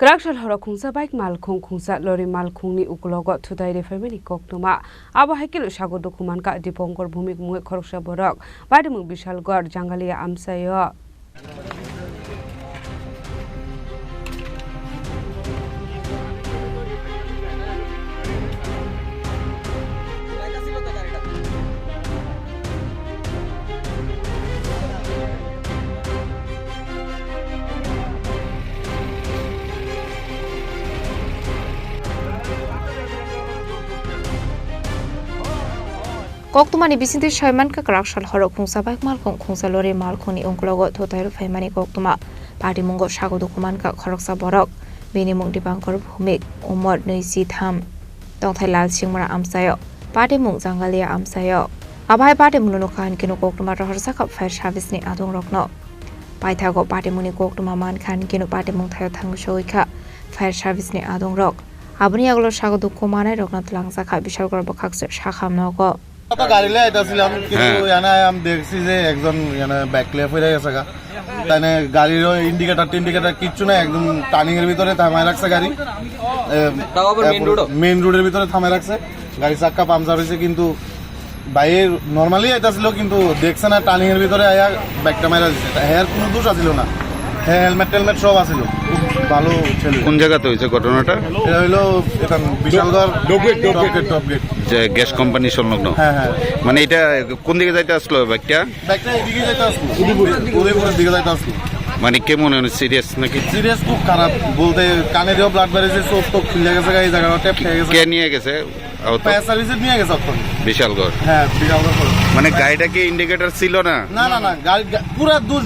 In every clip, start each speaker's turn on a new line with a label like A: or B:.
A: Kraksal Horo Khungsa baik Malkhung Khungsa lori Malkhungni Ukolokgo Thuthaiwi Rwphaimani Koktwma Abohaikheno Sago Dukhumankha Dipankar Bhowmik Mungwi Khoroksa Borok Patimung Bishalgarh Jangalia Amchaio
B: Koktwma ni bisinti Rwphaimani Kraksal Horo Khungsa baik Malkhung Khungsa lori Malkhungni Ukolokgo Thuthaiwi Rwphaimani Koktwma Patimungo Sago Dukhumankha Khoroksa Borok Binimung Dipankar Bhowmik Umar Neisi Tham Thuthaiwi Singmara Amchaio Patimung Jangalia Amchaio Abai Patimung Nukhan Kino Koktwma Roharsa Kap Fire Service ni Adung Rokno Paithago Patimung ni Koktwma Man Khan Kino Patimung Thayo Thangsoika Fire Service ni Adung Rok Abni aglo Sago Dukhumankha Rokna Tlangsa Kha Bishalgarh Bakhaksir Shakhamnogo
C: তো গাড়ি লাই আইতাছিলাম কিন্তু এনা আমি দেখছি যে একজন এনা back left হয়ে গেছে তাইনে গাড়ির ইন্ডিকেটর কিচ্ছু না একদম টার্নিং এর ভিতরে থামায় রাখছে গাড়ি তাও আবার মেইন রোডের ভিতরে থামায় রাখছে গাড়ি চাক্কা পাংচার হইছে কিন্তু বাইরে নরমালি আইতাছিল কিন্তু দেখছ না টার্নিং এর ভিতরে আয়া ব্যাকটা মাইরা দিছে হেয়ার কোনো দোষ আছিল না হেলমেট সব আছিল ভালো ছিল
D: কোন জায়গাতে হইছে ঘটনাটা
C: এটা হলো এটা বিশালগড় টপগেট
D: যে গ্যাস কোম্পানি সংলগ্ন
C: হ্যাঁ
D: মানে এটা কোন দিকে যাইতে আসলো ব্যাগটা
C: এদিকে যাইতে আসলো উদয়পুরের দিকে যাইতে আসলো
D: মানে কেমন সিরিয়াস নাকি
C: সিরিয়াস খুব খারাপ বলতে কানে দিয়েও ব্লাড বেরিয়েছে চোখ টোক খুলে গেছে এই জায়গাটা ট্যাপ খেয়ে গেছে
D: কে নিয়ে গেছে
C: ফায়ার সার্ভিসে নিয়ে গেছে তখন
D: বিশালগড়
C: হ্যাঁ বিশালগড়
D: মানে গাড়িটা কি ইন্ডিকেটর ছিল না
C: না গাড়ি পুরো দোষ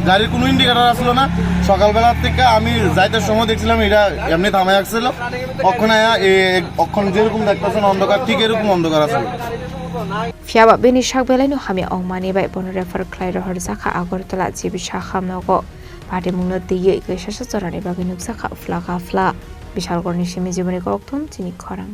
C: গাড়ির কোনো ইন্ডিকেটর আসলো না সকালবেলা থেকে আমি যাইতে সময় দেখছিলাম এটা এমনি থামায় আসছিল অক্ষণ যেরকম দেখতেছেন অন্ধকার ঠিক এরকম অন্ধকার আসছিল
B: Fiaba bini shak belainu hami ongmani bai bon refer klai rohar zakha agortala jibi shakhamnogo Patimung no diye ke shasha zorani bagi nuksa kha fla Bishalgarh ni shimi jiboni Koktwma Chini Khorang